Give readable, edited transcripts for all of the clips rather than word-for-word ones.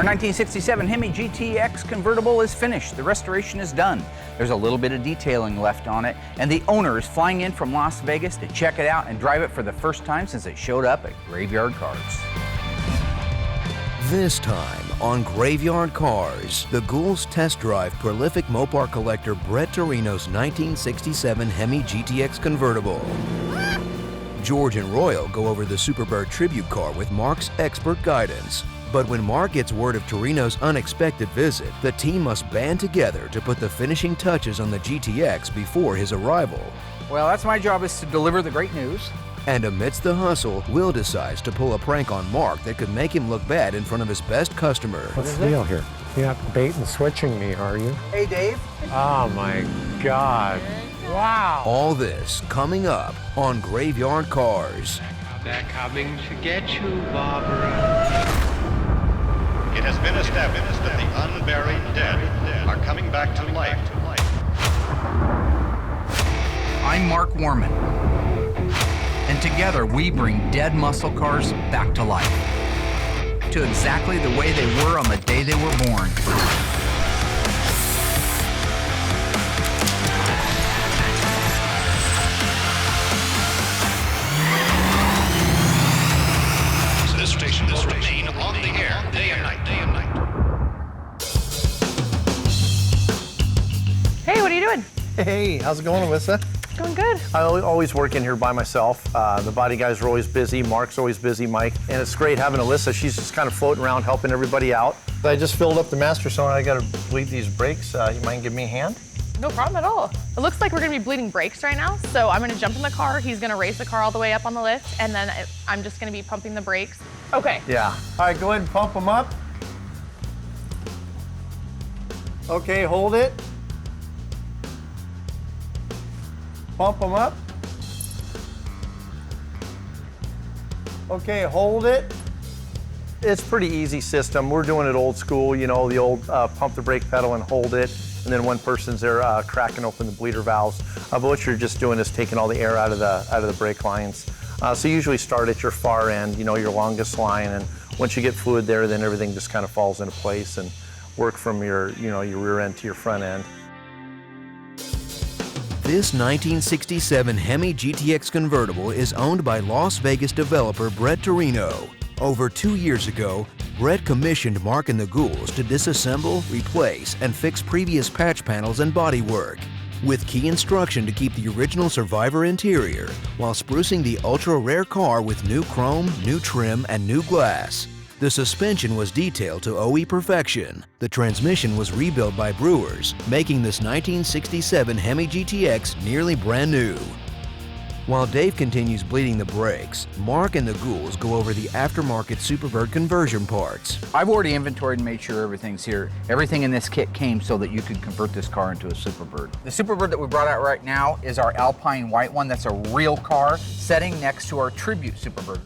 Our 1967 Hemi GTX convertible is finished. The restoration is done. There's a little bit of detailing left on it, and the owner is flying in from Las Vegas to check it out and drive it for the first time since it showed up at Graveyard Carz. This time on Graveyard Carz, the Ghouls test drive prolific Mopar collector Brett Torino's 1967 Hemi GTX convertible. George and Royal go over the Superbird tribute car with Mark's expert guidance. But when Mark gets word of Torino's unexpected visit, the team must band together to put the finishing touches on the GTX before his arrival. Well, that's my job, is to deliver the great news. And amidst the hustle, Will decides to pull a prank on Mark that could make him look bad in front of his best customer. What's the deal here? You're not bait and switching me, are you? Hey, Dave. Oh my God. Wow. All this coming up on Graveyard Carz. They're coming to get you, Barbara. It has been established that the unburied dead are coming back to life. I'm Mark Warman, and together we bring dead muscle cars back to life, to exactly the way they were on the day they were born. This station will remain on the air day and night. Hey, what are you doing? Hey, how's it going, Allysa? Going good. I always work in here by myself. The body guys are always busy. Mark's always busy, Mike. And it's great having Allysa. She's just kind of floating around helping everybody out. I just filled up the master cylinder. I got to bleed these brakes. You mind give me a hand? No problem at all. It looks like we're gonna be bleeding brakes right now, so I'm gonna jump in the car, he's gonna race the car all the way up on the lift, and then I'm just gonna be pumping the brakes. Okay. Yeah. All right, go ahead and pump them up. Okay, hold it. Pump them up. Okay, hold it. It's pretty easy system. We're doing it old school, you know, the old pump the brake pedal and hold it. And then one person's there cracking open the bleeder valves. But what you're just doing is taking all the air out of the brake lines. So you usually start at your far end, you know, your longest line, and once you get fluid there, then everything just kind of falls into place and work from your, you know, your rear end to your front end. This 1967 Hemi GTX convertible is owned by Las Vegas developer Brett Torino. Over 2 years ago, Brett commissioned Mark and the Ghouls to disassemble, replace, and fix previous patch panels and bodywork, with key instruction to keep the original Survivor interior while sprucing the ultra-rare car with new chrome, new trim, and new glass. The suspension was detailed to OE perfection. The transmission was rebuilt by Brewers, making this 1967 Hemi GTX nearly brand new. While Dave continues bleeding the brakes, Mark and the Ghouls go over the aftermarket Superbird conversion parts. I've already inventoried and made sure everything's here. Everything in this kit came so that you could convert this car into a Superbird. The Superbird that we brought out right now is our Alpine white one. That's a real car sitting next to our Tribute Superbird.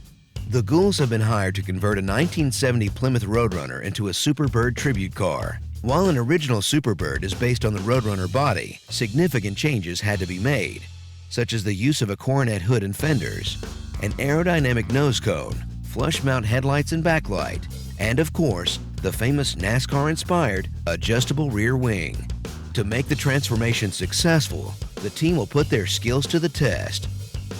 The Ghouls have been hired to convert a 1970 Plymouth Roadrunner into a Superbird tribute car. While an original Superbird is based on the Roadrunner body, significant changes had to be made, such as the use of a coronet hood and fenders, an aerodynamic nose cone, flush mount headlights and backlight, and of course, the famous NASCAR-inspired adjustable rear wing. To make the transformation successful, the team will put their skills to the test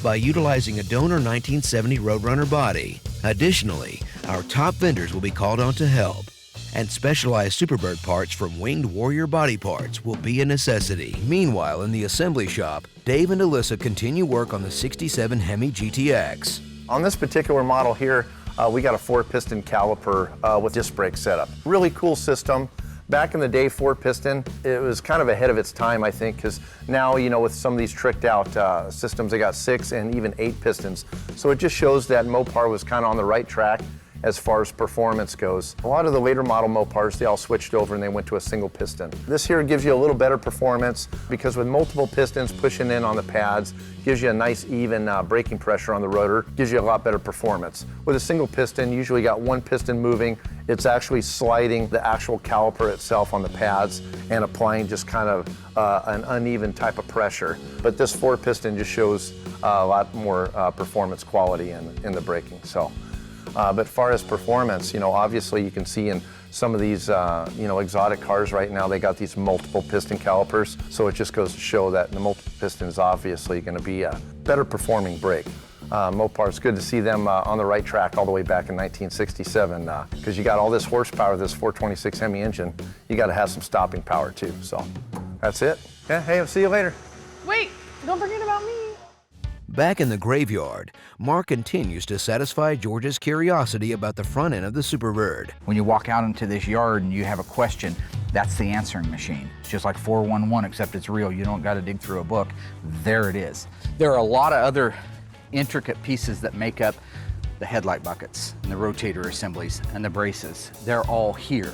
by utilizing a donor 1970 Roadrunner body. Additionally, our top vendors will be called on to help, and specialized Superbird parts from Winged Warrior Body Parts will be a necessity. Meanwhile, in the assembly shop, Dave and Allysa continue work on the 67 Hemi GTX. On this particular model here, we got a 4-piston caliper with disc brake setup. Really cool system. Back in the day, 4-piston, it was kind of ahead of its time, I think, because now, you know, with some of these tricked out systems, they got 6 and even 8 pistons. So it just shows that Mopar was kind of on the right track as far as performance goes. A lot of the later model Mopars, they all switched over and they went to a single piston. This here gives you a little better performance because with multiple pistons pushing in on the pads, gives you a nice even braking pressure on the rotor, gives you a lot better performance. With a single piston, you usually got one piston moving. It's actually sliding the actual caliper itself on the pads and applying just kind of an uneven type of pressure. But this 4-piston just shows a lot more performance quality in the braking. So. But as far as performance, you know, obviously you can see in Some of these, you know, exotic cars right now, they got these multiple piston calipers. So it just goes to show that the multiple piston is obviously going to be a better performing brake. Mopar, it's good to see them on the right track all the way back in 1967, because you got all this horsepower, this 426 Hemi engine, you got to have some stopping power too. So that's it. Yeah, hey, I'll see you later. Wait, don't forget about me. Back in the graveyard, Mark continues to satisfy George's curiosity about the front end of the Superbird. When you walk out into this yard and you have a question, that's the answering machine. It's just like 411, except it's real. You don't got to dig through a book. There it is. There are a lot of other intricate pieces that make up the headlight buckets and the rotator assemblies and the braces. They're all here.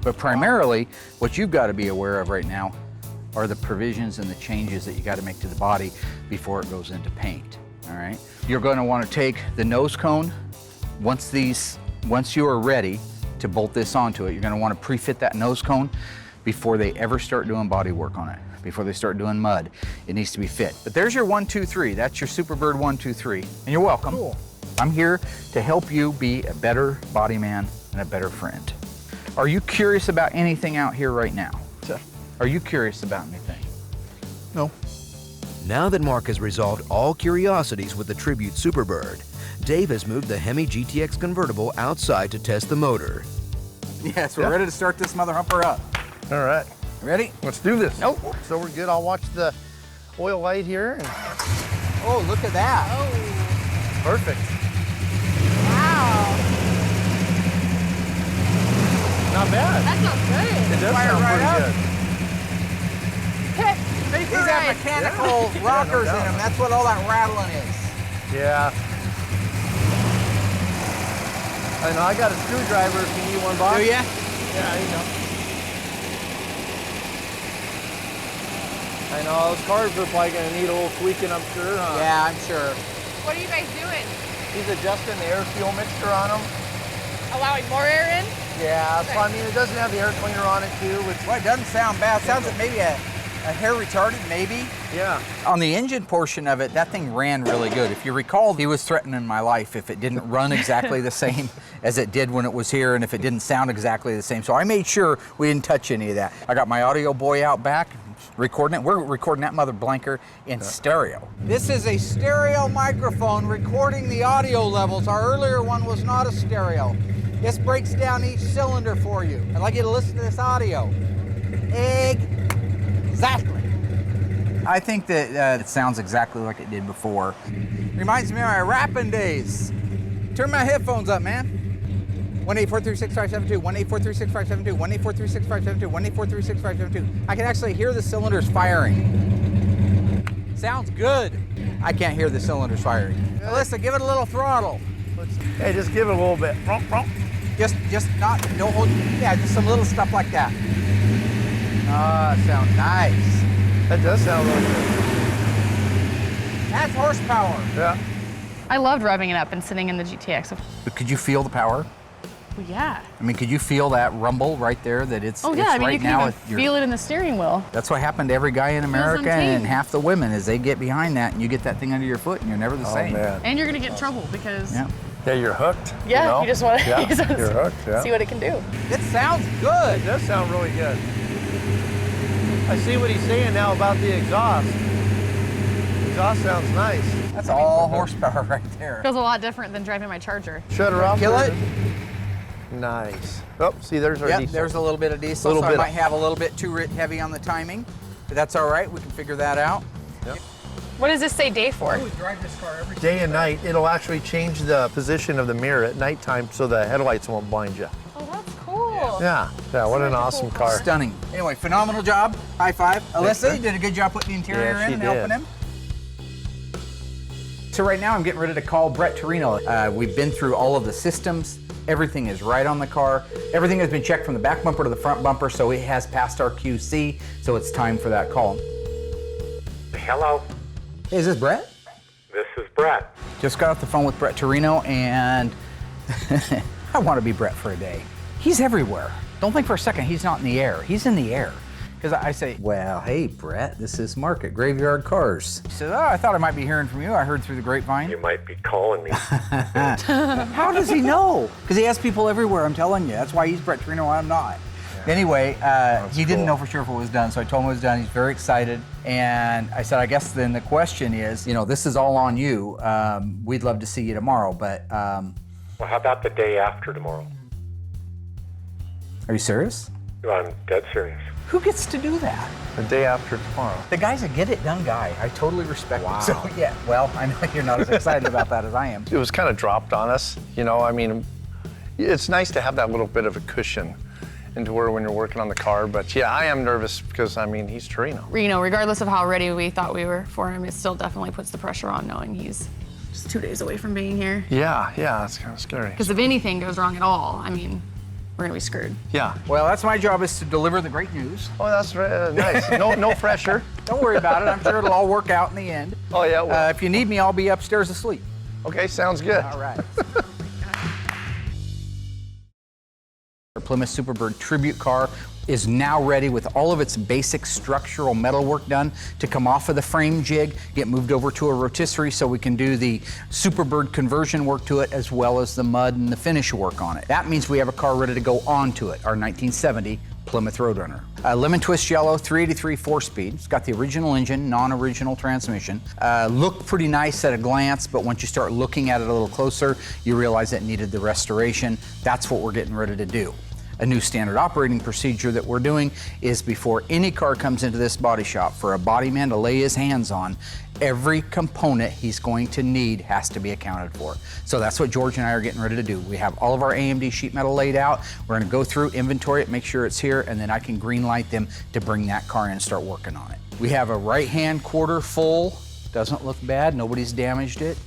But primarily, what you've got to be aware of right now are the provisions and the changes that you got to make to the body before it goes into paint, all right? You're going to want to take the nose cone. Once you are ready to bolt this onto it, you're going to want to pre-fit that nose cone before they ever start doing body work on it, before they start doing mud. It needs to be fit. But there's your 1, 2, 3. That's your Superbird 1, 2, 3. And you're welcome. Cool. I'm here to help you be a better body man and a better friend. Are you curious about anything out here right now? Are you curious about anything? No. Now that Mark has resolved all curiosities with the Tribute Superbird, Dave has moved the Hemi GTX convertible outside to test the motor. Yes, we're ready to start this mother humper up. All right. Ready? Let's do this. Nope. So we're good. I'll watch the oil light here. And Oh, look at that. perfect. Wow. Not bad. That sounds good. It does Fire sound right pretty up. good. Ready for These a have ride. mechanical rockers in them. That's what all that rattling is. Yeah. I know. I got a screwdriver if you need one, Bob. Do ya? Yeah, you know. I know. Those cars are probably going to need a little tweaking, I'm sure. Huh? Yeah, I'm sure. What are you guys doing? He's adjusting the air fuel mixture on them. Allowing more air in? Yeah, so I mean, it doesn't have the air cleaner on it too, which, Well, it doesn't sound bad. It sounds like maybe a hair retarded, maybe. yeah. On the engine portion of it, that thing ran really good. If you recall, he was threatening my life if it didn't run exactly the same as it did when it was here and if it didn't sound exactly the same. So I made sure we didn't touch any of that. I got my audio boy out back, recording it. We're recording that mother blanker in stereo. This is a stereo microphone recording the audio levels. Our earlier one was not a stereo. This breaks down each cylinder for you. I'd like you to listen to this audio. Exactly. I think that it sounds exactly like it did before. Reminds me of my rapping days. Turn my headphones up, man. 1-843-6572, 1-843-6572, 1-843-6572, 1-843-6572. I can actually hear the cylinders firing. Sounds good. I can't hear the cylinders firing. Allysa, give it a little throttle. Hey, just give it a little bit. Just not, no hold, yeah, just some little stuff like that. Ah, sounds nice. That does sound really good. That's horsepower. Yeah. I loved revving it up and sitting in the GTX. But could you feel the power? Well, yeah. I mean, could you feel that rumble right there that it's, Oh yeah, it's I mean, right you now can at even your- feel it in the steering wheel. That's what happened to every guy in America and untamed. half the women is they get behind that and you get that thing under your foot and you're never the Oh, same. man. And you're gonna get in trouble because Yeah. Yeah, you're hooked. yeah, know? you just want to Yeah, you're hooked, yeah. see what it can do. It sounds good. It does sound really good. I see what he's saying now about the exhaust. The exhaust sounds nice. That's all horsepower right there. Feels a lot different than driving my Charger. Shut her off. Kill it. Nice. Oh, see, there's our Yep, diesel. there's a little bit of diesel, Little so I bit. might have a little bit too heavy on the timing, but that's all right. We can figure that out. Yep. What does this say day for? We drive this car every Day and night, it'll actually change the position of the mirror at nighttime so the headlights won't blind you. Oh, that's cool. Yeah, what an awesome car. Stunning. Anyway, phenomenal job. High five. Allysa, you did a good job putting the interior Yeah, in she and did. helping him. So right now I'm getting ready to call Brett Torino. We've been through all of the systems. Everything is right on the car. Everything has been checked from the back bumper to the front bumper, so it has passed our QC, so it's time for that call. Hello, Hey, is this Brett? this is Brett. Just got off the phone with Brett Torino, and I want to be Brett for a day. He's everywhere. Don't think for a second he's not in the air. He's in the air. Because I say, well, hey, Brett, this is Mark at Graveyard Cars. He says, oh, I thought I might be hearing from you. I heard through the grapevine. You might be calling me. How does he know? Because he has people everywhere, I'm telling you. That's why he's Brett Torino, I'm not. Yeah. Anyway, he didn't know for sure if it was done, so I told him it was done. He's very excited. And I said, I guess then the question is, you know, this is all on you. We'd love to see you tomorrow, but... Well, how about the day after tomorrow? Are you serious? I'm dead serious. Who gets to do that? The day after tomorrow. The guy's a get-it-done guy. I totally respect him. So, yeah, well, I know you're not as excited about that as I am. It was kind of dropped on us, you know, I mean, it's nice to have that little bit of a cushion into where when you're working on the car, but yeah, I am nervous because, I mean, he's Torino. You know, regardless of how ready we thought we were for him, it still definitely puts the pressure on knowing he's just 2 days away from being here. Yeah, it's kind of scary. Because if anything goes wrong at all, I mean, we're gonna be screwed. Yeah. Well, that's my job, is to deliver the great news. Oh, that's nice. No pressure. Don't worry about it. I'm sure it'll all work out in the end. Oh, yeah, it will. If you need me, I'll be upstairs asleep. Okay, sounds good. All right. Our Plymouth Superbird tribute car is now ready with all of its basic structural metalwork done to come off of the frame jig, get moved over to a rotisserie so we can do the Superbird conversion work to it, as well as the mud and the finish work on it. That means we have a car ready to go onto it, our 1970 Plymouth Roadrunner. Lemon Twist Yellow, 383 4-speed. It's got the original engine, non-original transmission. Looked pretty nice at a glance, but once you start looking at it a little closer, you realize it needed the restoration. That's what we're getting ready to do. A new standard operating procedure that we're doing is before any car comes into this body shop for a body man to lay his hands on, every component he's going to need has to be accounted for. So that's what George and I are getting ready to do. We have all of our AMD sheet metal laid out. We're going to go through, inventory it, make sure it's here, and then I can green light them to bring that car in and start working on it. We have a right-hand quarter full. Doesn't look bad. Nobody's damaged it.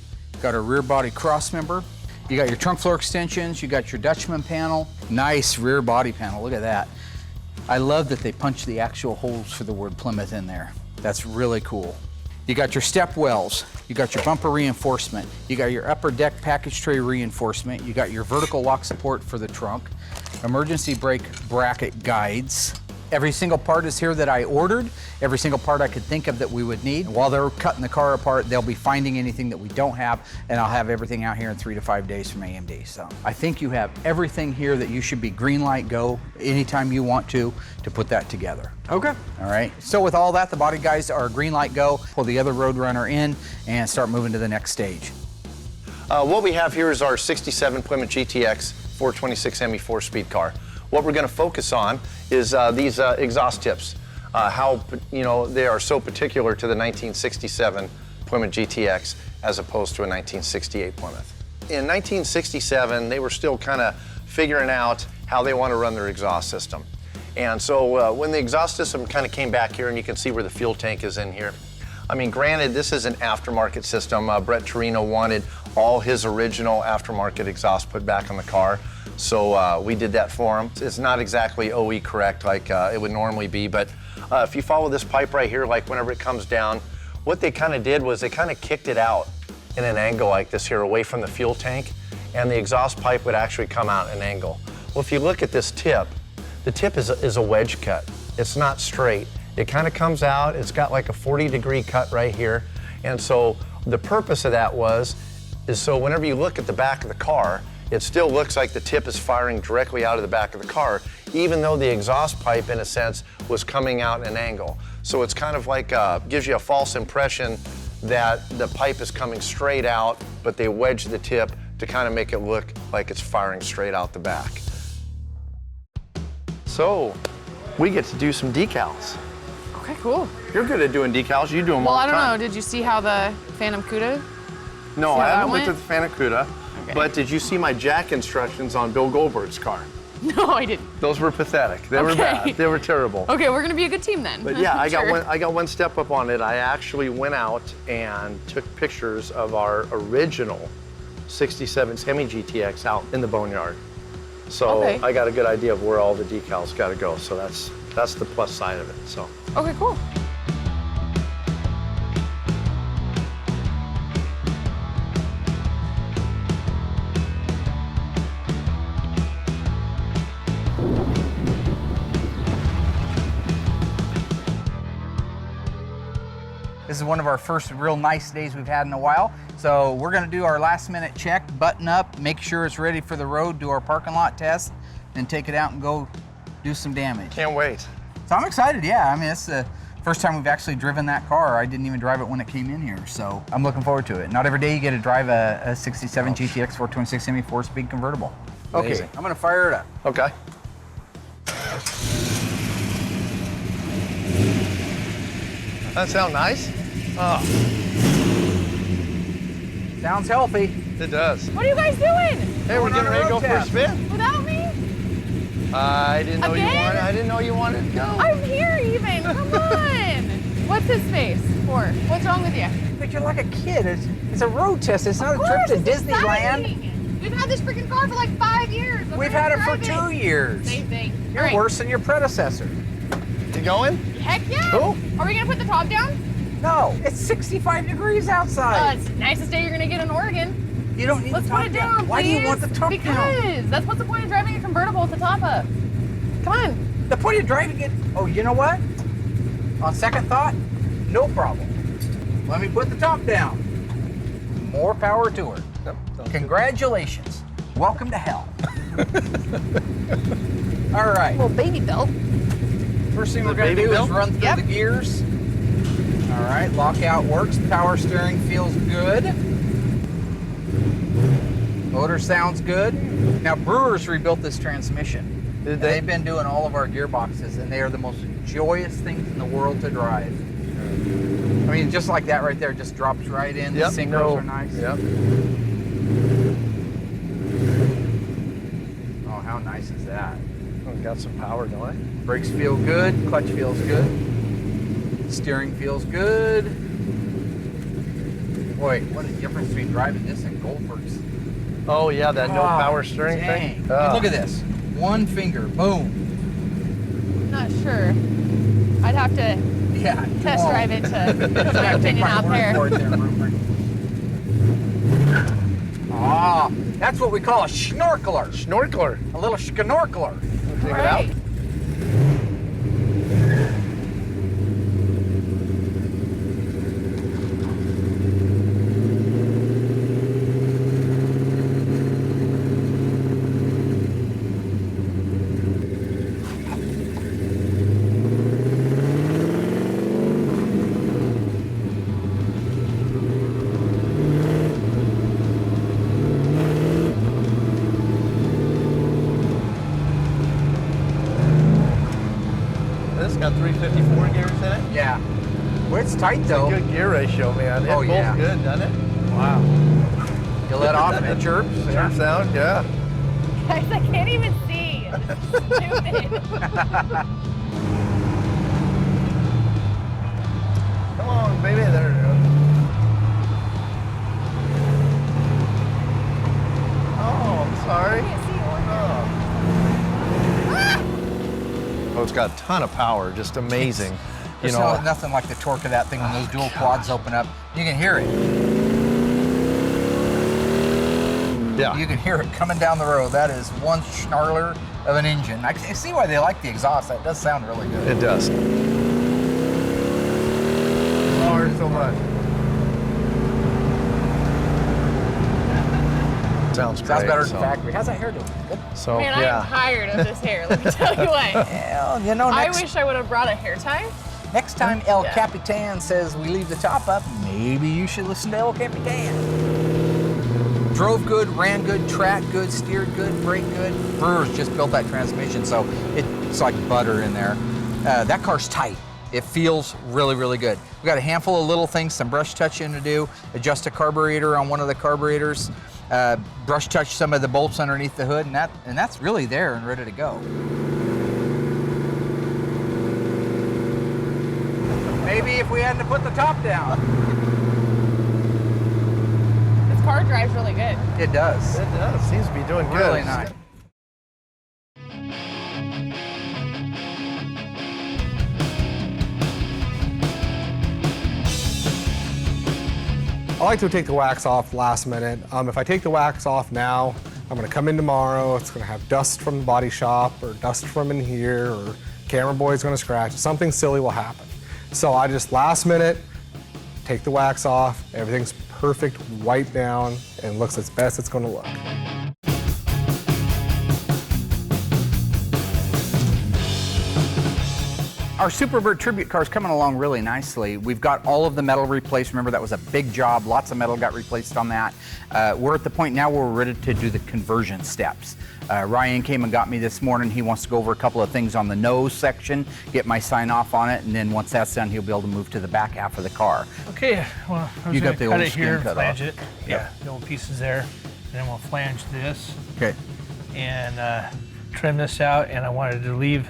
Got a rear body cross member. You got your trunk floor extensions, you got your Dutchman panel, nice rear body panel, look at that. I love that they punched the actual holes for the word Plymouth in there. That's really cool. You got your step wells, you got your bumper reinforcement, you got your upper deck package tray reinforcement, you got your vertical lock support for the trunk, emergency brake bracket guides. Every single part is here that I ordered, every single part I could think of that we would need. While they're cutting the car apart, they'll be finding anything that we don't have, and I'll have everything out here in 3 to 5 days from AMD. So I think you have everything here that you should be green light go anytime you want to put that together. Okay. All right, so with all that, the body guys are green light go, pull the other Roadrunner in, and start moving to the next stage. What we have here is our 67 Plymouth GTX 426 Hemi 4-speed car. What we're going to focus on is these exhaust tips, how, you know, they are so particular to the 1967 Plymouth GTX as opposed to a 1968 Plymouth. In 1967, they were still kind of figuring out how they want to run their exhaust system. And so when the exhaust system kind of came back here, and you can see where the fuel tank is in here. I mean, granted, this is an aftermarket system. Brett Torino wanted all his original aftermarket exhaust put back on the car. So we did that for him. It's not exactly OE correct like it would normally be, but if you follow this pipe right here, like whenever it comes down, what they kind of did was they kind of kicked it out in an angle like this here away from the fuel tank, and the exhaust pipe would actually come out at an angle. Well, if you look at this tip, the tip is a wedge cut. It's not straight. It kind of comes out, it's got like a 40-degree cut right here, and so the purpose of that is so whenever you look at the back of the car, it still looks like the tip is firing directly out of the back of the car, even though the exhaust pipe, in a sense, was coming out at an angle. So it's kind of like, gives you a false impression that the pipe is coming straight out, but they wedge the tip to kind of make it look like it's firing straight out the back. So, we get to do some decals. Okay, cool. You're good at doing decals, you do them Well, all I the don't time. know, did you see how the Phantom Cuda? No, See I how haven't that looked at went? the Phantom Cuda, Okay. but did you see my jack instructions on Bill Goldberg's car? No, I didn't. Those were pathetic. They were Okay. bad. They were terrible. Okay, we're gonna be a good team then. But yeah, I Sure. got one step up on it. I actually went out and took pictures of our original 67 Hemi GTX out in the boneyard. So Okay. I got a good idea of where all the decals got to go. So that's the plus side of it. So. Okay, cool. This is one of our first real nice days we've had in a while. So we're gonna do our last minute check, button up, make sure it's ready for the road, do our parking lot test, then take it out and go do some damage. Can't wait. So I'm excited, yeah. I mean, it's the first time we've actually driven that car. I didn't even drive it when it came in here, so I'm looking forward to it. Not every day you get to drive a 67 GTX 426 Hemi 4-speed convertible. Amazing. Okay, I'm gonna fire it up. Okay. That sound nice? Oh, Sounds healthy. it does. What are you guys doing? Hey, we're Going on getting a ready to road go for a test. spin. Without me? I didn't know you Again? wanted. I didn't know you wanted to go. I'm here even. Come on. What's his face for? What's wrong with you? But you're like a kid. It's a road test. It's not a trip to It's Disneyland. exciting. We've had this freaking car for like 5 years. I'm We've ready had to it for drive 2 years. Same thing. You're All right. worse than your predecessor. You going? Heck yeah. Cool. Are we gonna put the top down? No, it's 65 degrees outside. It's the nicest day you're gonna get in Oregon. You don't need Let's the put top it down, Why do you want the please. top Because down? that's what's the point of driving a convertible with the top up. Come on. The point of driving it, oh, you know what? On second thought, no problem. Let me put the top down. More power to her. Yep. Congratulations. Welcome to hell. All right. Little baby belt. First thing we're The going to baby do belt? is run through Yep. the gears. All right, lockout works. Power steering feels good. Motor sounds good. Now, Brewers rebuilt this transmission. Did And they? they've been doing all of our gearboxes, and they are the most joyous things in the world to drive. I mean, just like that right there, just drops right in. Yep. The synchros are nice. Yep. Oh, how nice is that? Oh, got some power, don't I? Brakes feel good, clutch feels good, steering feels good. Boy, what a difference between driving this and Goldberg's. Oh yeah, that no power steering dang. thing. Look at this. One finger, boom. Not sure. I'd have to Yeah. test whoa. drive it to put my Gotta take opinion my out word there. for it there, Rupert. Ah, that's what we call a schnorkeler. Snorkeler. A little schnorkeler. Take it out. Right. This got 354 gears in it. Yeah. Well, it's tight though. Good gear ratio, man. It Oh, pulls yeah. good, doesn't it? Wow. You let off and it chirps. Sure sound, yeah. Guys, I can't even see. Stupid. Come on, baby. There we go. Oh, I'm sorry. Oh, it's got a ton of power, just amazing. You There's know, nothing like the torque of that thing when those dual quads open up. You can hear it. yeah. You can hear it coming down the road. That is one snarler of an engine. I can see why they like the exhaust. That does sound really good. It does. Oh, so much. Sounds great. Sounds better than so- factory. How's that hair doing? Good. So, Man, yeah. I'm tired of this hair. Let me tell you what. Well, you know, I wish I would have brought a hair tie. next time El Yeah. Capitan says we leave the top up, maybe you should listen to El Capitan. Drove good, ran good, tracked good, steered good, braked good. Brewers just built that transmission, so it's like butter in there. That car's tight. It feels really, really good. We got a handful of little things, some brush touching to do, adjust a carburetor on one of the carburetors, brush touch some of the bolts underneath the hood, and that's really there and ready to go. Maybe if we hadn't put the top down. This car drives really good. It does. It does. Seems to be doing good. Really nice. I like to take the wax off last minute. If I take the wax off now, I'm gonna come in tomorrow, it's gonna have dust from the body shop or dust from in here or camera boy's gonna scratch, something silly will happen. So I just last minute take the wax off, everything's perfect, wiped down, and looks as best it's gonna look. Our Superbird tribute car is coming along really nicely. We've got all of the metal replaced. Remember, that was a big job. Lots of metal got replaced on that. We're at the point now where we're ready to do the conversion steps. Ryan came and got me this morning. He wants to go over a couple of things on the nose section, get my sign off on it, and then once that's done, he'll be able to move to the back half of the car. Okay, well, I'm You just got the gonna cut old it skin here and cut flange off. it. Yeah, the old pieces there. And then we'll flange this Okay. and trim this out. And I wanted to leave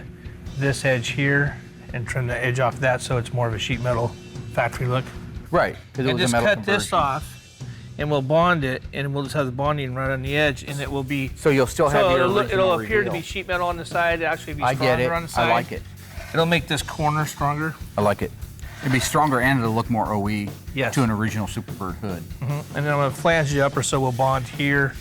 this edge here and trim the edge off that so it's more of a sheet metal factory look. Right, because it And was just a metal cut this conversion. off and we'll bond it and we'll just have the bonding right on the edge and it will be... So you'll still have your original it'll appear to reveal. be sheet metal on the side, it'll actually be I stronger get it. on the side. I like it. It'll make this corner stronger. I like it. It'll be stronger and it'll look more OE Yes. to an original Superbird hood. And then I'm gonna flange the upper so we'll bond here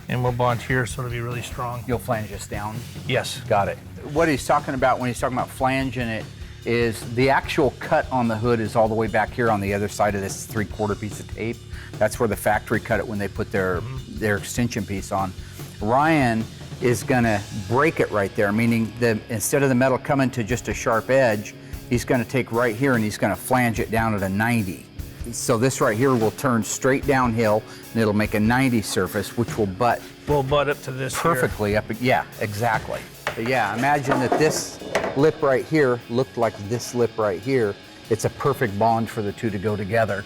and we'll bond here so it'll be really strong. You'll flange this down. Yes. Got it. What he's talking about when he's talking about flanging it is the actual cut on the hood is all the way back here on the other side of this 3/4 piece of tape. That's where the factory cut it when they put their extension piece on. Ryan is gonna break it right there, meaning that instead of the metal coming to just a sharp edge, he's gonna take right here and he's gonna flange it down at a 90. So this right here will turn straight downhill and it'll make a 90 surface, which will butt We'll butt up to this here. perfectly up. Yeah, exactly. But yeah, imagine that this lip right here looked like this lip right here. It's a perfect bond for the two to go together.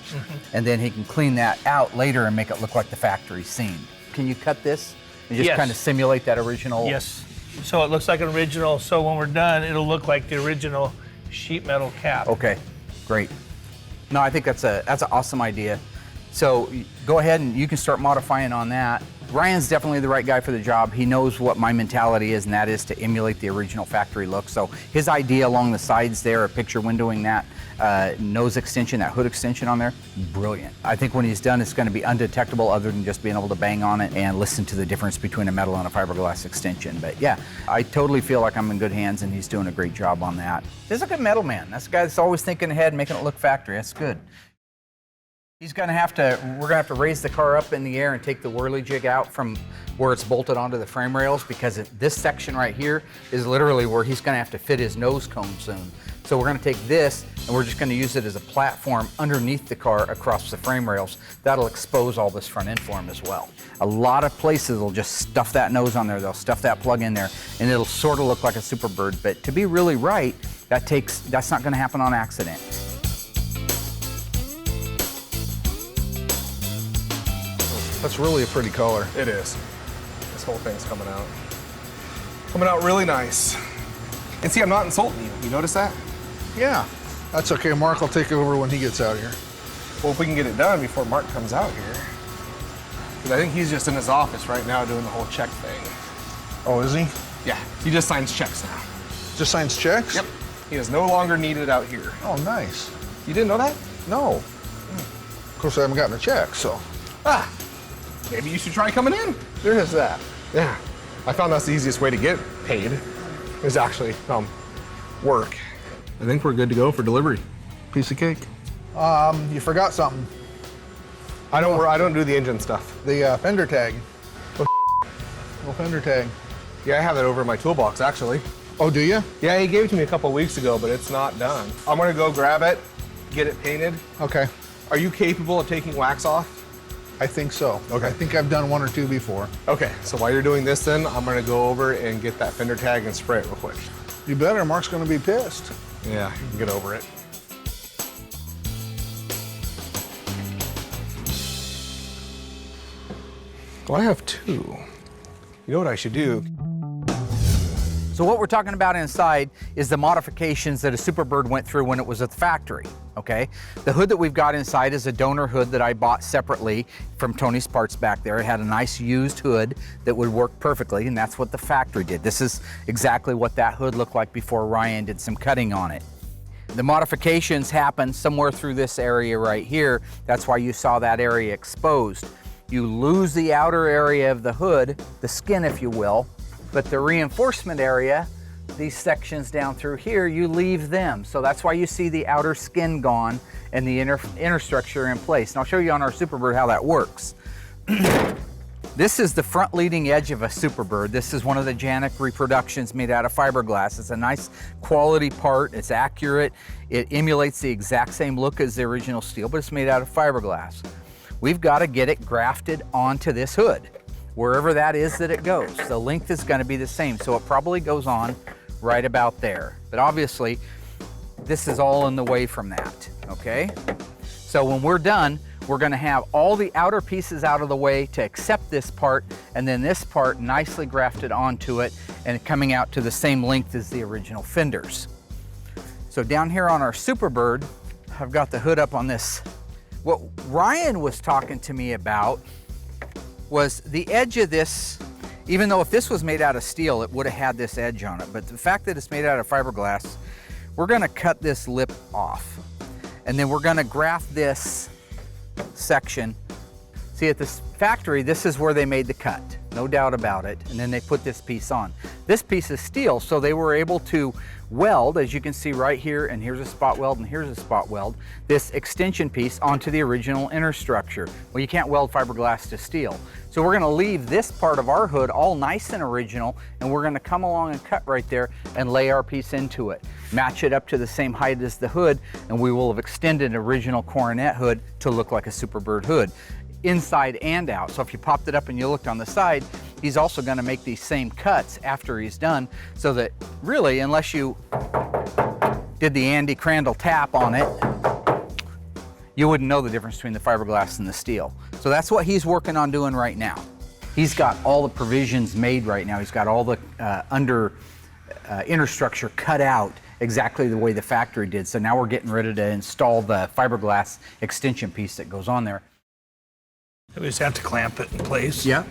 And then he can clean that out later and make it look like the factory scene. Can you cut this and just Yes. kind of simulate that original? Yes. So it looks like an original, so when we're done, it'll look like the original sheet metal cap. Okay, great. No, I think that's an awesome idea. So go ahead and you can start modifying on that. Ryan's definitely the right guy for the job. He knows what my mentality is, and that is to emulate the original factory look. So his idea along the sides there, a picture windowing that nose extension, that hood extension on there, brilliant. I think when he's done, it's going to be undetectable other than just being able to bang on it and listen to the difference between a metal and a fiberglass extension. But yeah, I totally feel like I'm in good hands, and he's doing a great job on that. He's a good metal man. That's a guy that's always thinking ahead, making it look factory. That's good. We're gonna have to raise the car up in the air and take the whirly jig out from where it's bolted onto the frame rails, because this section right here is literally where he's gonna have to fit his nose cone soon. So we're gonna take this and we're just gonna use it as a platform underneath the car across the frame rails. That'll expose all this front end for him as well. A lot of places will just stuff that nose on there, they'll stuff that plug in there, and it'll sort of look like a Superbird, but to be really right, that's not gonna happen on accident. That's really a pretty color. It is. This whole thing's coming out. Coming out really nice. And see, I'm not insulting you. You notice that? Yeah, that's okay. Mark will take over when he gets out here. Well, if we can get it done before Mark comes out here. Because I think he's just in his office right now doing the whole check thing. Oh, is he? Yeah, he just signs checks now. Just signs checks? Yep. He is no longer needed out here. Oh, nice. You didn't know that? No. Of course, I haven't gotten a check, so. Ah, maybe you should try coming in. There is that. Yeah, I found that's the easiest way to get paid, is actually work. I think we're good to go for delivery. Piece of cake. You forgot something. I don't do the engine stuff. The fender tag. Little fender tag. Yeah, I have that over in my toolbox, actually. Oh, do you? Yeah, he gave it to me a couple weeks ago, but it's not done. I'm gonna go grab it, get it painted. Okay. Are you capable of taking wax off? I think so. Okay. I think I've done one or two before. Okay, so while you're doing this then, I'm gonna go over and get that fender tag and spray it real quick. You better. Mark's gonna be pissed. Yeah, you can get over it. Well, I have two. You know what I should do? So what we're talking about inside is the modifications that a Superbird went through when it was at the factory, okay? The hood that we've got inside is a donor hood that I bought separately from Tony's Parts back there. It had a nice used hood that would work perfectly, and that's what the factory did. This is exactly what that hood looked like before Ryan did some cutting on it. The modifications happened somewhere through this area right here. That's why you saw that area exposed. You lose the outer area of the hood, the skin if you will, but the reinforcement area these sections down through here, you leave them. So that's why you see the outer skin gone and the inner structure in place. And I'll show you on our Superbird how that works. This is the front leading edge of a Superbird. This is one of the Janik reproductions made out of fiberglass. It's a nice quality part. It's accurate. It emulates the exact same look as the original steel, but it's made out of fiberglass. We've got to get it grafted onto this hood, wherever that is that it goes. The length is going to be the same, so it probably goes on right about there. But obviously, this is all in the way from that, okay? So when we're done, we're going to have all the outer pieces out of the way to accept this part, and then this part nicely grafted onto it and coming out to the same length as the original fenders. So down here on our Superbird, I've got the hood up on this. What Ryan was talking to me about was the edge of this. Even though if this was made out of steel, it would have had this edge on it. But the fact that it's made out of fiberglass, we're going to cut this lip off. And then we're going to graft this section. See, at this factory, this is where they made the cut, no doubt about it. And then they put this piece on. This piece is steel, so they were able to weld, as you can see right here, and here's a spot weld and here's a spot weld, this extension piece onto the original inner structure. Well, you can't weld fiberglass to steel. So we're gonna leave this part of our hood all nice and original, and we're gonna come along and cut right there and lay our piece into it. Match it up to the same height as the hood, and we will have extended an original coronet hood to look like a Superbird hood, inside and out. So if you popped it up and you looked on the side, he's also gonna make these same cuts after he's done, so that really, unless you did the Andy Crandall tap on it, you wouldn't know the difference between the fiberglass and the steel. So that's what he's working on doing right now. He's got all the provisions made right now. He's got all the inner structure cut out exactly the way the factory did. So now we're getting ready to install the fiberglass extension piece that goes on there. We just have to clamp it in place. Yeah.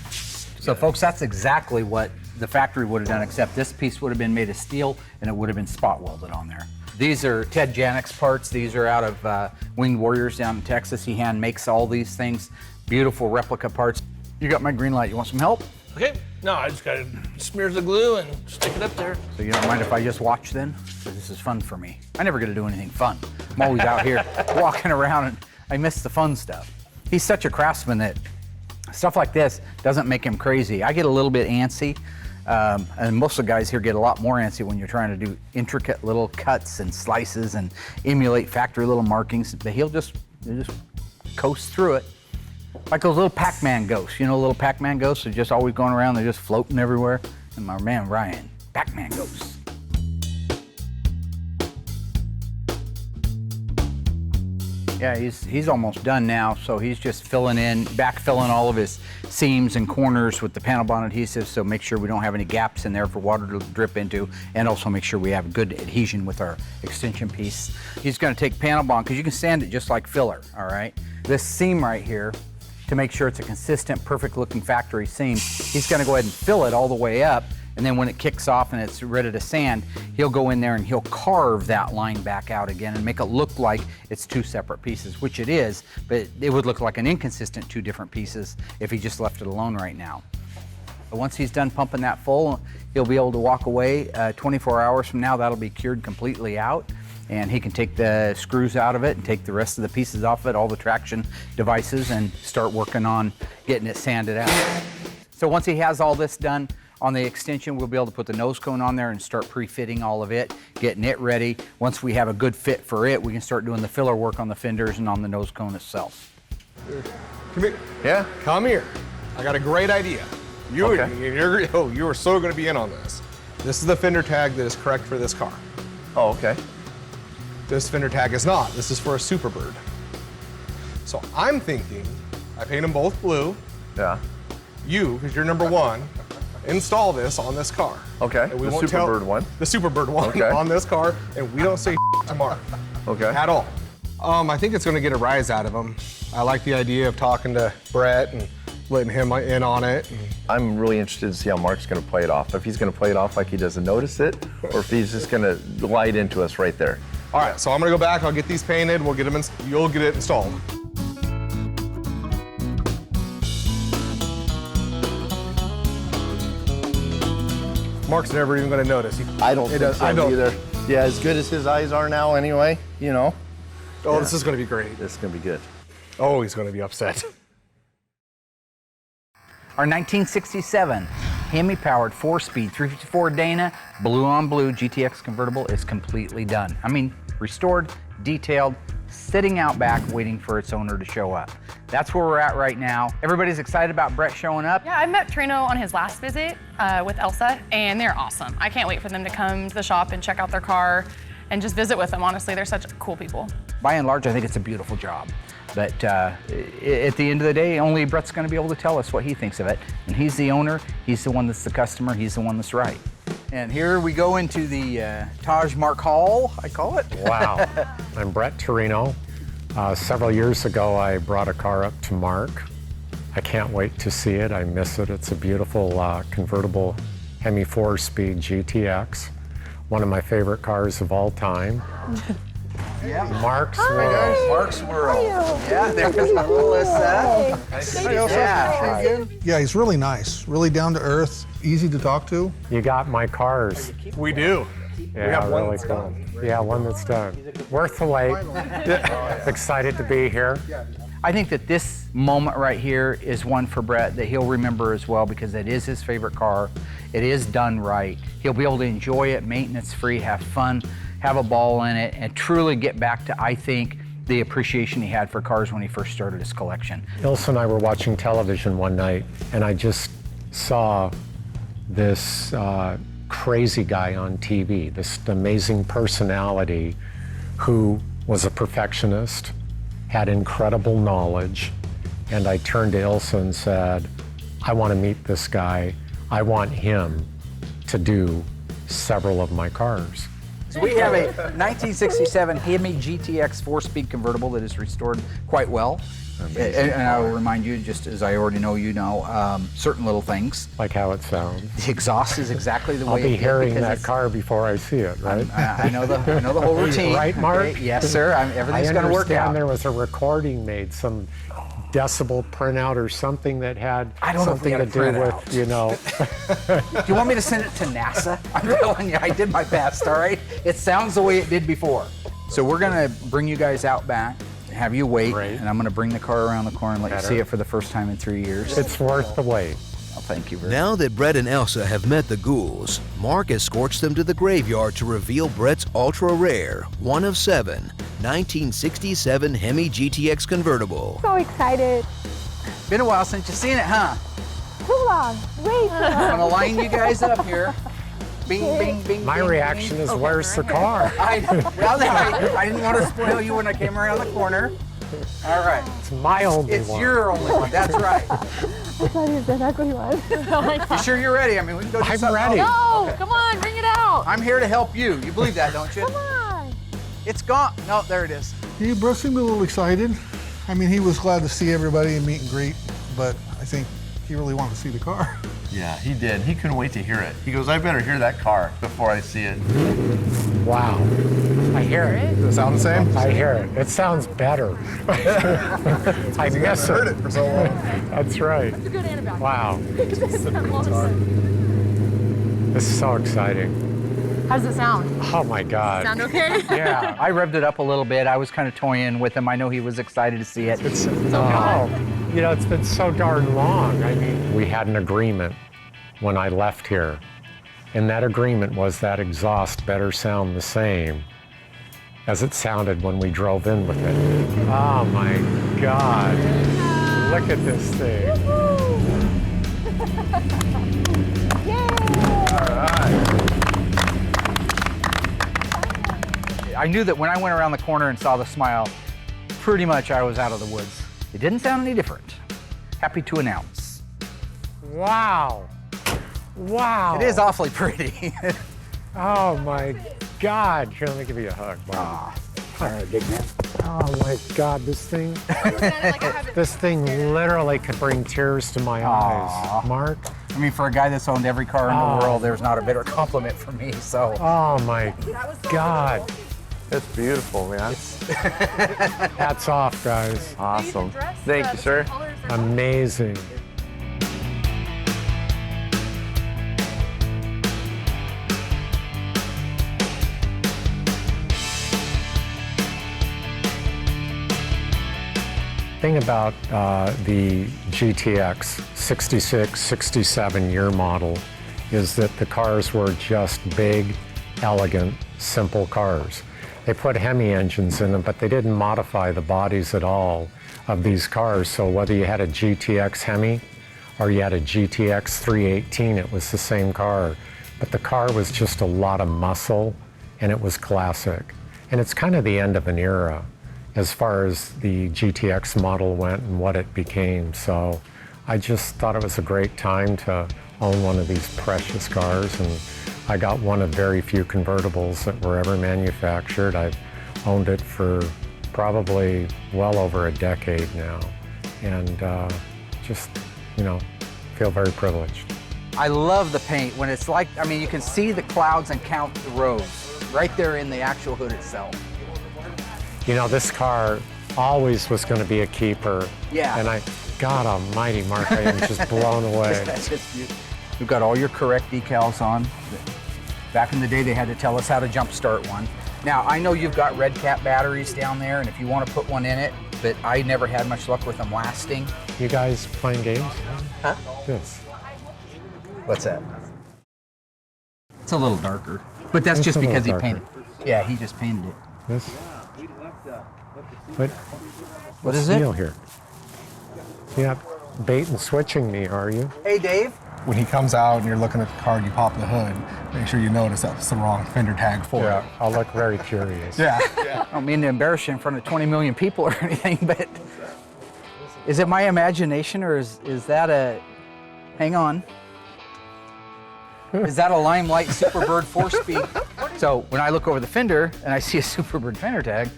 So folks, that's exactly what the factory would have done, except this piece would have been made of steel and it would have been spot welded on there. These are Ted Janik's parts. These are out of Winged Warriors down in Texas. He hand makes all these things, beautiful replica parts. You got my green light. You want some help? Okay. No, I just gotta smear the glue and stick it up there. So you don't mind if I just watch then? Because this is fun for me. I never get to do anything fun. I'm always out here walking around and I miss the fun stuff. He's such a craftsman that stuff like this doesn't make him crazy. I get a little bit antsy, and most of the guys here get a lot more antsy when you're trying to do intricate little cuts and slices and emulate factory little markings. But he'll just coast through it. Like those little Pac-Man ghosts. You know, little Pac-Man ghosts are just always going around, they're just floating everywhere. And my man Ryan, Pac-Man ghosts. Yeah, he's almost done now, so he's just backfilling all of his seams and corners with the panel bond adhesive, so make sure we don't have any gaps in there for water to drip into, and also make sure we have good adhesion with our extension piece. He's gonna take panel bond, because you can sand it just like filler, all right? This seam right here, to make sure it's a consistent, perfect looking factory seam, he's gonna go ahead and fill it all the way up, and then when it kicks off and it's ready to sand, he'll go in there and he'll carve that line back out again and make it look like it's two separate pieces, which it is, but it would look like an inconsistent two different pieces if he just left it alone right now. But once he's done pumping that full, he'll be able to walk away. 24 hours from now, that'll be cured completely out, and he can take the screws out of it and take the rest of the pieces off it, all the traction devices, and start working on getting it sanded out. So once he has all this done, on the extension, we'll be able to put the nose cone on there and start pre-fitting all of it, getting it ready. Once we have a good fit for it, we can start doing the filler work on the fenders and on the nose cone itself. Come here. Yeah? Come here. I got a great idea. You are so going to be in on this. This is the fender tag that is correct for this car. Oh, okay. This fender tag is not. This is for a Superbird. So I'm thinking I paint them both blue. Yeah. You, because you're number one, install this on this car. Okay, And we the won't Superbird one. The Superbird one Okay. on this car, and we don't say tomorrow. Okay. At all. I think it's going to get a rise out of him. I like the idea of talking to Brett and letting him in on it. I'm really interested to see how Mark's going to play it off. If he's going to play it off like he doesn't notice it, or if he's just going to glide into us right there. All right, so I'm going to go back. I'll get these painted. We'll get them. You'll get it installed. Mark's never even going to notice. I don't think so I don't either. Yeah, as good as his eyes are now anyway, you know. Oh, this is going to be great. This is going to be good. Oh, he's going to be upset. Our 1967 Hemi-powered 4-speed 354 Dana blue on blue GTX convertible is completely done. I mean, restored, detailed, sitting out back waiting for its owner to show up. That's where we're at right now. Everybody's excited about Brett showing up. Yeah, I met Torino on his last visit with Allsya, and they're awesome. I can't wait for them to come to the shop and check out their car and just visit with them. Honestly, they're such cool people. By and large, I think it's a beautiful job. But at the end of the day, only Brett's going to be able to tell us what he thinks of it. And he's the owner, he's the one that's the customer, he's the one that's right. And here we go into the Taj Mahal, I call it. Wow. I'm Brett Torino. Several years ago, I brought a car up to Mark. I can't wait to see it. I miss it. It's a beautiful convertible Hemi 4-speed GTX. One of my favorite cars of all time. Yeah. Mark's World. Mark's World. Yeah, there's Allysa. Yeah, he's really nice, really down to earth, easy to talk to. You got my cars. We do. Yeah, we have one really that's cool. done. Yeah, one that's done. Worth the wait. Excited to be here. I think that this moment right here is one for Brett that he'll remember as well because it is his favorite car. It is done right. He'll be able to enjoy it, maintenance-free, have fun, have a ball in it, and truly get back to, I think, the appreciation he had for cars when he first started his collection. Ilsa and I were watching television one night, and I just saw this crazy guy on TV, this amazing personality who was a perfectionist, had incredible knowledge, and I turned to Ilsa and said, I want to meet this guy. I want him to do several of my cars. So we have a 1967 Hemi GTX 4-speed convertible that is restored quite well. And I will remind you, just as I already know you know, certain little things. Like how it sounds. The exhaust is exactly the way I'll it be is hearing that it's- car before I see it, right? I know the whole routine. Right, Mark? Okay, yes, sir. Everything's going to work out. There was a recording made, some decibel printout or something that had I don't know if we something had to a do printout. with, you know. Do you want me to send it to NASA? I'm telling you, I did my best, all right? It sounds the way it did before. So we're going to bring you guys out back, have you wait, and I'm going to bring the car around the corner and let you see it for the first time in 3 years. It's worth the wait. Well, thank you very Now that Brett and Allsya have met the Ghouls, Mark escorts them to the graveyard to reveal Brett's ultra-rare, one of 7, 1967 Hemi GTX convertible. So excited. Been a while since you've seen it, huh? Too long. Way too long. I'm going to line you guys up here. Bing, bing, bing, My bing, reaction bing. is, where's the car? I didn't want to spoil you when I came around the corner. All right. It's my only It's one. your only one. That's right. I thought he was that's what he was. You sure you're ready? I mean, we can go do I'm something ready. else. No, come on, bring it out. I'm here to help you. You believe that, don't you? Come on. It's gone. No, there it is. He Brett seemed a little excited. I mean, he was glad to see everybody and meet and greet, but I think he really wanted to see the car. Yeah, he did. He couldn't wait to hear it. He goes, I better hear that car before I see it. Wow. I hear it. Does it sound the same? I hear it. It sounds better. I miss heard it. it for so long. That's right. It's a good and a bad. Wow. This This is so exciting. How does it sound? Oh my God. Sound okay? Yeah. I revved it up a little bit. I was kind of toying with him. I know he was excited to see it. It's you know, it's been so darn long. I mean, we had an agreement when I left here, and that agreement was that exhaust better sound the same as it sounded when we drove in with it. Oh my God. Look at this thing. I knew that when I went around the corner and saw the smile, pretty much I was out of the woods. It didn't sound any different. Happy to announce. Wow. Wow. It is awfully pretty. Oh my God. Here, let me give you a hug. Wow. All right, big man. Oh my God, this thing literally could bring tears to my eyes. Mark? I mean, for a guy that's owned every car in the world, there's not a better compliment for me, so. Oh my God. It's beautiful, man. Hats off, guys. Awesome. Thank you, sir. Amazing. thing about the GTX 66, 67 year model is that the cars were just big, elegant, simple cars. They put Hemi engines in them, but they didn't modify the bodies at all of these cars. So whether you had a GTX Hemi or you had a GTX 318, it was the same car. But the car was just a lot of muscle, and it was classic. And it's kind of the end of an era as far as the GTX model went and what it became. So I just thought it was a great time to own one of these precious cars, and I got one of very few convertibles that were ever manufactured. I've owned it for probably well over a decade now, and just, you know, feel very privileged. I love the paint when it's like, I mean, you can see the clouds and count the rows right there in the actual hood itself. You know, this car always was going to be a keeper. Yeah. And God almighty, Mark, I am just blown away. You've got all your correct decals on. Back in the day, they had to tell us how to jump start one. Now, I know you've got red cap batteries down there, and if you want to put one in it, but I never had much luck with them lasting. You guys playing games? Huh? Yes. What's that? It's a little darker, but that's It's just a little because he darker. painted it. Yeah, he just painted it. This? What is it? Deal here? Yeah, bait and switching me, are you? Hey, Dave. When he comes out and you're looking at the car and you pop the hood, make sure you notice that's the wrong fender tag for it. I'll look very curious. Yeah. I don't mean to embarrass you in front of 20 million people or anything, but is it my imagination or is that a, hang on. Is that a Limelight Superbird 4-speed? So when I look over the fender and I see a Superbird fender tag,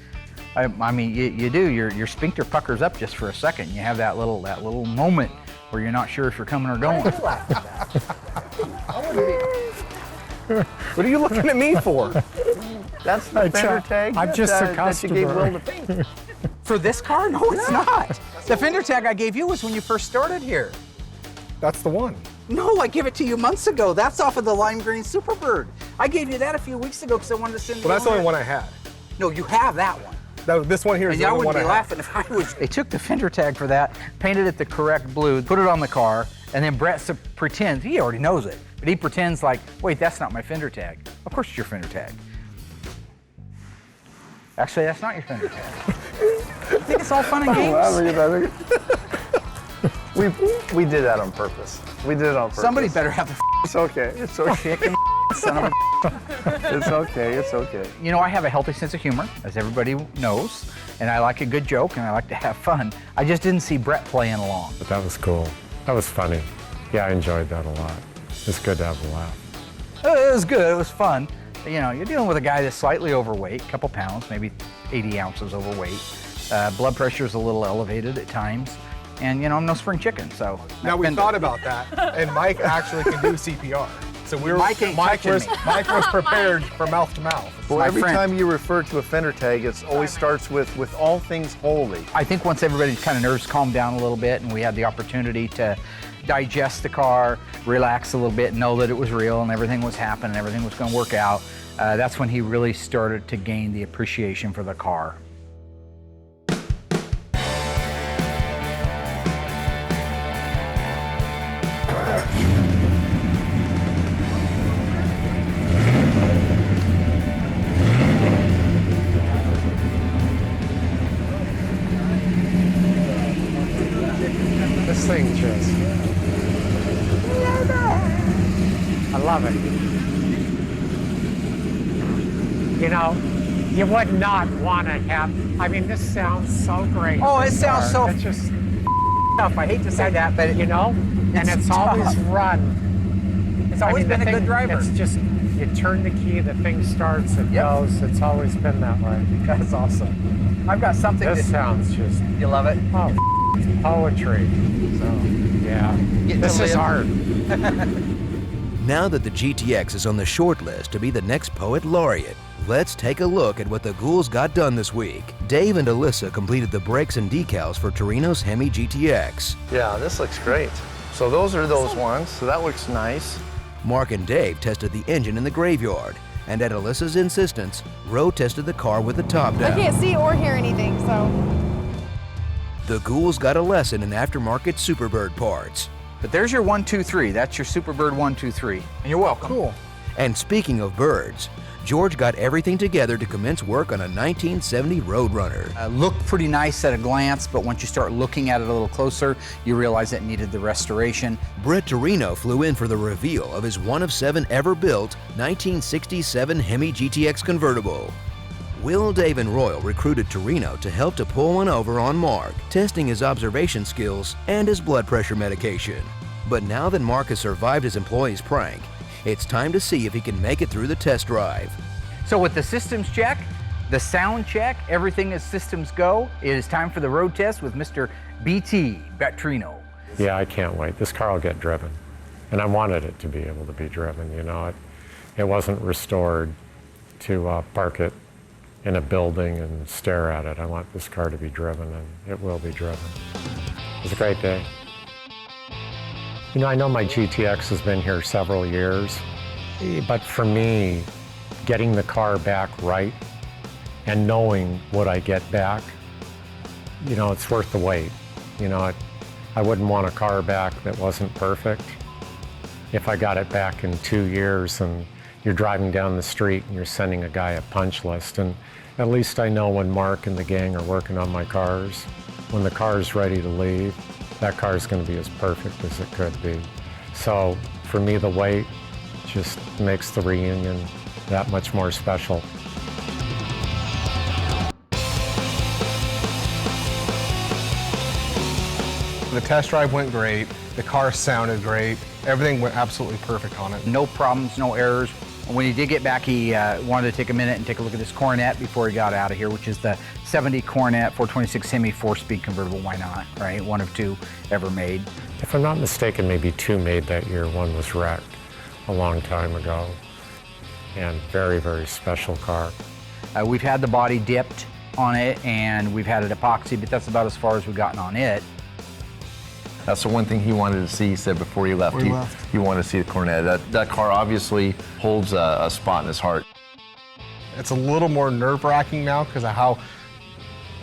I mean, you do, your sphincter puckers up just for a second. You have that little moment where you're not sure if you're coming or going. What are you looking at me for? That's the fender tag I'm just a that you gave customer. Will to paint. For this car? No, it's not. The fender tag I gave you was when you first started here. That's the one. No, I gave it to you months ago. That's off of the lime green Superbird. I gave you that a few weeks ago because I wanted to send you. Well, that's the only one I had. No, you have that one. This one here is And the I only wouldn't one be I have. laughing if I was. They took the fender tag for that, painted it the correct blue, put it on the car, and then Brett pretends, he already knows it, but he pretends like, wait, that's not my fender tag. Of course it's your fender tag. Actually, that's not your fender tag. You think it's all fun and games? We did that on purpose. We did it on purpose. Somebody better have the It's okay. It's okay. chicken son of a. It's okay. It's okay. You know, I have a healthy sense of humor, as everybody knows, and I like a good joke and I like to have fun. I just didn't see Brett playing along. But that was cool. That was funny. Yeah, I enjoyed that a lot. It's good to have a laugh. It was good, it was fun. You know, you're dealing with a guy that's slightly overweight, a couple pounds, maybe 80 ounces overweight. Blood pressure is a little elevated at times. And you know, I'm no spring chicken, so. Now we thought about that, and Mike actually can do CPR. So Mike was prepared for mouth to mouth. Well, My every friend. time you refer to a fender tag, it always starts with all things holy. I think once everybody's kind of nerves calmed down a little bit and we had the opportunity to digest the car, relax a little bit, know that it was real and everything was happening, everything was going to work out, that's when he really started to gain the appreciation for the car. This thing just, I love it. You know, you would not want to have, I mean, this sounds so great. Oh, it This sounds car, so it's just tough. I hate to say that, but you know, and it's always tough. run. It's always been a good driver. It's just, you turn the key, the thing starts, it goes. It's always been that way. That's awesome. I've got something This that sounds just, you love it. oh, it's poetry. So, yeah, Getting this to is live. art. Now that the GTX is on the short list to be the next poet laureate, let's take a look at what the Ghouls got done this week. Dave and Allysa completed the brakes and decals for Torino's Hemi GTX. Yeah, this looks great. So those are those ones. So that looks nice. Mark and Dave tested the engine in the graveyard, and at Alyssa's insistence, Roe tested the car with the top I down. can't see or hear anything, so. The Ghouls got a lesson in aftermarket Superbird parts. But there's your 1, 2, 3. That's your Superbird 1, 2, 3. And you're welcome. Cool. And speaking of birds, George got everything together to commence work on a 1970 Roadrunner. Looked pretty nice at a glance, but once you start looking at it a little closer, you realize it needed the restoration. Brett Torino flew in for the reveal of his one of 7 ever built 1967 Hemi GTX convertible. Will, Dave, and Royal recruited Torino to help to pull one over on Mark, testing his observation skills and his blood pressure medication. But now that Mark has survived his employee's prank, it's time to see if he can make it through the test drive. So with the systems check, the sound check, everything as systems go, it is time for the road test with Mr. BT, Brett Torino. Yeah, I can't wait. This car will get driven. And I wanted it to be able to be driven, you know. It wasn't restored to park it in a building and stare at it. I want this car to be driven, and it will be driven. It was a great day. You know, I know my GTX has been here several years, but for me, getting the car back right and knowing what I get back, you know, it's worth the wait. You know, I wouldn't want a car back that wasn't perfect. If I got it back in 2 years and you're driving down the street and you're sending a guy a punch list, and at least I know when Mark and the gang are working on my cars, when the car's ready to leave, that car's going to be as perfect as it could be. So for me, the wait just makes the reunion that much more special. The test drive went great. The car sounded great. Everything went absolutely perfect on it. No problems, no errors. When he did get back, he wanted to take a minute and take a look at this Coronet before he got out of here, which is the 70 Coronet 426 Hemi 4-speed convertible. Why not, right? One of 2 ever made. If I'm not mistaken, maybe 2 made that year. One was wrecked a long time ago. And very, very special car. We've had the body dipped on it, and we've had it epoxy, but that's about as far as we've gotten on it. That's the one thing he wanted to see, he said before he left. He wanted to see the Coronet. That car obviously holds a spot in his heart. It's a little more nerve-wracking now because of how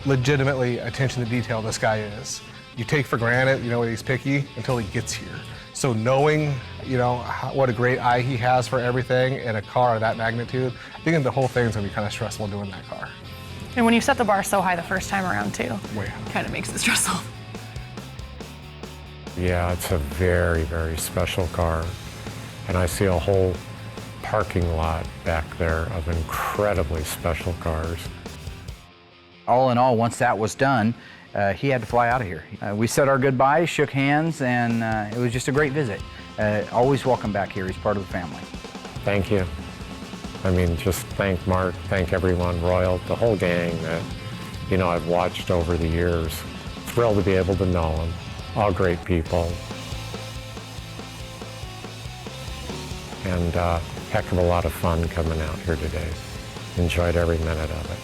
legitimately attention to detail this guy is. You take for granted, you know, he's picky until he gets here. So knowing, you know, what a great eye he has for everything in a car of that magnitude, I think the whole thing's gonna be kind of stressful doing that car. And when you set the bar so high the first time around too, Way kind of makes it stressful. Yeah, it's a very, very special car. And I see a whole parking lot back there of incredibly special cars. All in all, once that was done, he had to fly out of here. We said our goodbyes, shook hands, and it was just a great visit. Always welcome back here. He's part of the family. Thank you. I mean, just thank Mark, thank everyone, Royal, the whole gang that, you know, I've watched over the years. Thrilled to be able to know them. All great people. And heck of a lot of fun coming out here today. Enjoyed every minute of it.